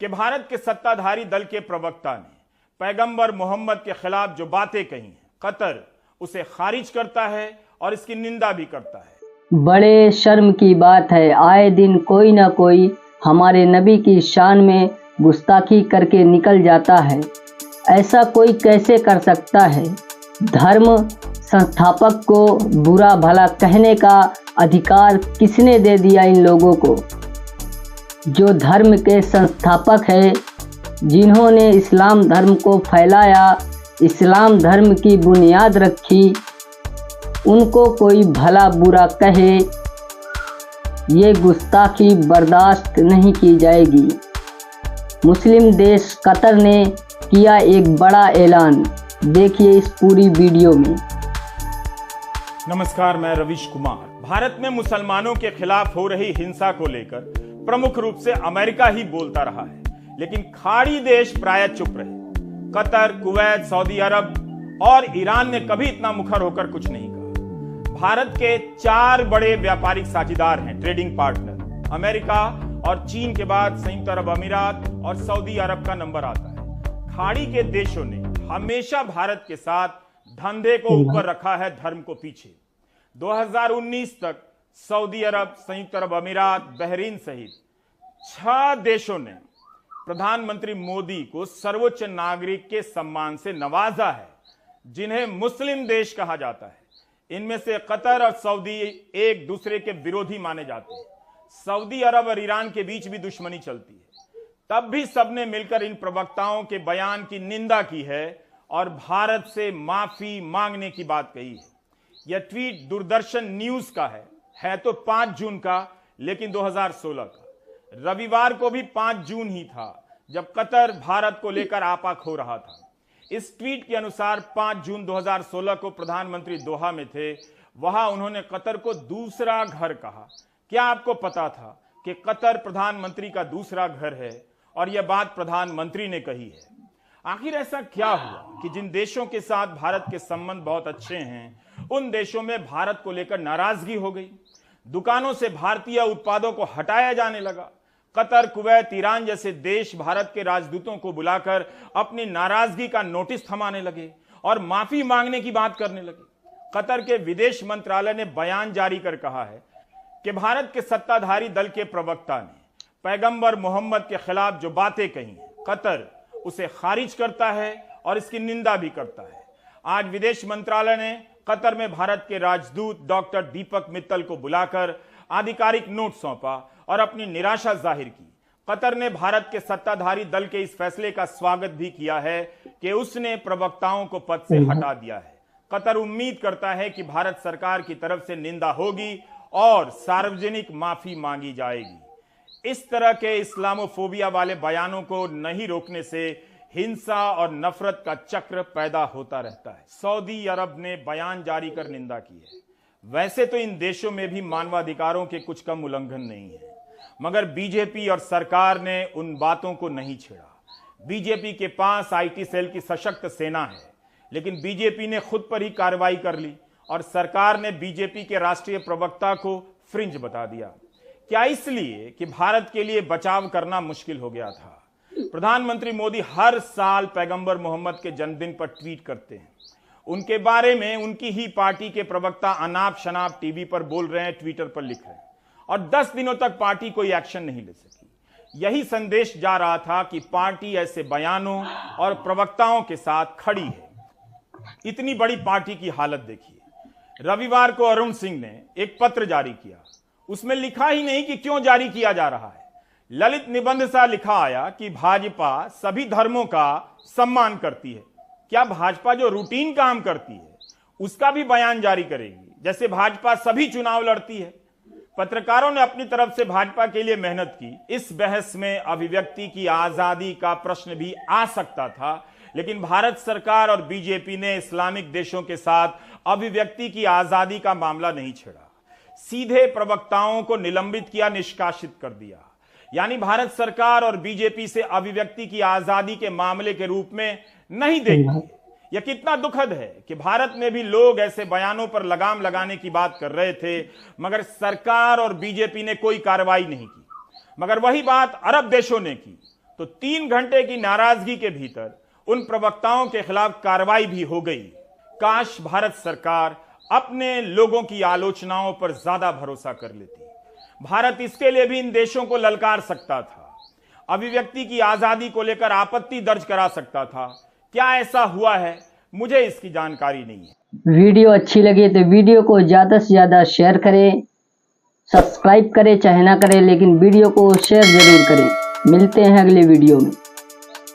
कि भारत के सत्ताधारी दल के प्रवक्ता ने पैगंबर मोहम्मद के खिलाफ जो बातें कही हैं, कतर उसे खारिज करता है और इसकी निंदा भी करता है। बड़े शर्म की बात है, आए दिन कोई ना कोई हमारे नबी की शान में गुस्ताखी करके निकल जाता है। ऐसा कोई कैसे कर सकता है? धर्म संस्थापक को बुरा भला कहने का अधिकार किसने दे दिया इन लोगों को? जो धर्म के संस्थापक है, जिन्होंने इस्लाम धर्म को फैलाया, इस्लाम धर्म की बुनियाद रखी, उनको कोई भला बुरा कहे, ये गुस्ताखी बर्दाश्त नहीं की जाएगी। मुस्लिम देश कतर ने किया एक बड़ा ऐलान, देखिए इस पूरी वीडियो में। नमस्कार, मैं रवीश कुमार। भारत में मुसलमानों के खिलाफ हो रही हिंसा को लेकर प्रमुख रूप से अमेरिका ही बोलता रहा है, लेकिन खाड़ी देश प्राय चुप रहे। कतर, कुवैत, सऊदी अरब और ईरान ने कभी इतना मुखर होकर कुछ नहीं कहा। भारत के 4 बड़े व्यापारिक साझेदार हैं, ट्रेडिंग पार्टनर। अमेरिका और चीन के बाद संयुक्त अरब अमीरात और सऊदी अरब का नंबर आता है। खाड़ी के देशों ने हमेशा भारत के साथ धंधे को ऊपर रखा है, धर्म को पीछे। 2019 तक सऊदी अरब, संयुक्त अरब अमीरात, बहरीन सहित 6 देशों ने प्रधानमंत्री मोदी को सर्वोच्च नागरिक के सम्मान से नवाजा है, जिन्हें मुस्लिम देश कहा जाता है। इनमें से कतर और सऊदी एक दूसरे के विरोधी माने जाते हैं। सऊदी अरब और ईरान के बीच भी दुश्मनी चलती है। तब भी सबने मिलकर इन प्रवक्ताओं के बयान की निंदा की है और भारत से माफी मांगने की बात कही है। यह ट्वीट दूरदर्शन न्यूज का है तो 5 जून का, लेकिन 2016 का। रविवार को भी 5 जून ही था जब कतर भारत को लेकर आपा खो रहा था। इस ट्वीट के अनुसार 5 जून 2016 को प्रधानमंत्री दोहा में थे। वहां उन्होंने कतर को दूसरा घर कहा। क्या आपको पता था कि कतर प्रधानमंत्री का दूसरा घर है? और यह बात प्रधानमंत्री ने कही है। आखिर ऐसा क्या हुआ कि जिन देशों के साथ भारत के संबंध बहुत अच्छे हैं, उन देशों में भारत को लेकर नाराजगी हो गई? दुकानों से भारतीय उत्पादों को हटाया जाने लगा। कतर, कुवैत, ईरान जैसे देश भारत के राजदूतों को बुलाकर अपनी नाराजगी का नोटिस थमाने लगे और माफी मांगने की बात करने लगे। कतर के विदेश मंत्रालय ने बयान जारी कर कहा है कि भारत के सत्ताधारी दल के प्रवक्ता ने पैगंबर मोहम्मद के खिलाफ जो बातें कही हैं, कतर उसे खारिज करता है और इसकी निंदा भी करता है। आज विदेश मंत्रालय ने कतर में भारत के राजदूत डॉक्टर दीपक मित्तल को बुलाकर आधिकारिक नोट सौंपा और अपनी निराशा जाहिर की। कतर ने भारत के सत्ताधारी दल के इस फैसले का स्वागत भी किया है कि उसने प्रवक्ताओं को पद से हटा दिया है। कतर उम्मीद करता है कि भारत सरकार की तरफ से निंदा होगी और सार्वजनिक माफी मांगी जाएगी। इस तरह के इस्लामोफोबिया वाले बयानों को नहीं रोकने से हिंसा और नफरत का चक्र पैदा होता रहता है। सऊदी अरब ने बयान जारी कर निंदा की है। वैसे तो इन देशों में भी मानवाधिकारों के कुछ कम उल्लंघन नहीं है, मगर बीजेपी और सरकार ने उन बातों को नहीं छेड़ा। बीजेपी के पास आईटी सेल की सशक्त सेना है, लेकिन बीजेपी ने खुद पर ही कार्रवाई कर ली और सरकार ने बीजेपी के राष्ट्रीय प्रवक्ता को फ्रिंज बता दिया। क्या इसलिए कि भारत के लिए बचाव करना मुश्किल हो गया था? प्रधानमंत्री मोदी हर साल पैगंबर मोहम्मद के जन्मदिन पर ट्वीट करते हैं। उनके बारे में उनकी ही पार्टी के प्रवक्ता अनाप शनाप टीवी पर बोल रहे हैं, ट्विटर पर लिख रहे हैं, और 10 दिनों तक पार्टी कोई एक्शन नहीं ले सकी। यही संदेश जा रहा था कि पार्टी ऐसे बयानों और प्रवक्ताओं के साथ खड़ी है। इतनी बड़ी पार्टी की हालत देखिए। रविवार को अरुण सिंह ने एक पत्र जारी किया। उसमें लिखा ही नहीं कि क्यों जारी किया जा रहा है। ललित निबंध सा लिखा आया कि भाजपा सभी धर्मों का सम्मान करती है। क्या भाजपा जो रूटीन काम करती है उसका भी बयान जारी करेगी, जैसे भाजपा सभी चुनाव लड़ती है? पत्रकारों ने अपनी तरफ से भाजपा के लिए मेहनत की। इस बहस में अभिव्यक्ति की आजादी का प्रश्न भी आ सकता था, लेकिन भारत सरकार और बीजेपी ने इस्लामिक देशों के साथ अभिव्यक्ति की आजादी का मामला नहीं छेड़ा। सीधे प्रवक्ताओं को निलंबित किया, निष्कासित कर दिया। यानी भारत सरकार और बीजेपी से अभिव्यक्ति की आजादी के मामले के रूप में नहीं देखती। यह कितना दुखद है कि भारत में भी लोग ऐसे बयानों पर लगाम लगाने की बात कर रहे थे, मगर सरकार और बीजेपी ने कोई कार्रवाई नहीं की। मगर वही बात अरब देशों ने की। तो 3 घंटे की नाराजगी के भीतर उन प्रवक्ताओं के खिलाफ कार्रवाई भी हो गई। काश भारत सरकार अपने लोगों की आलोचनाओं पर ज्यादा भरोसा कर लेती। भारत इसके लिए भी इन देशों को ललकार सकता था, अभिव्यक्ति की आजादी को लेकर आपत्ति दर्ज करा सकता था। क्या ऐसा हुआ है? मुझे इसकी जानकारी नहीं है। वीडियो अच्छी लगी तो वीडियो को ज़्यादा से ज़्यादा शेयर करें, सब्सक्राइब करें चाहे ना करें, लेकिन वीडियो को शेयर जरूर करें। मिलते हैं अगले वीडियो में।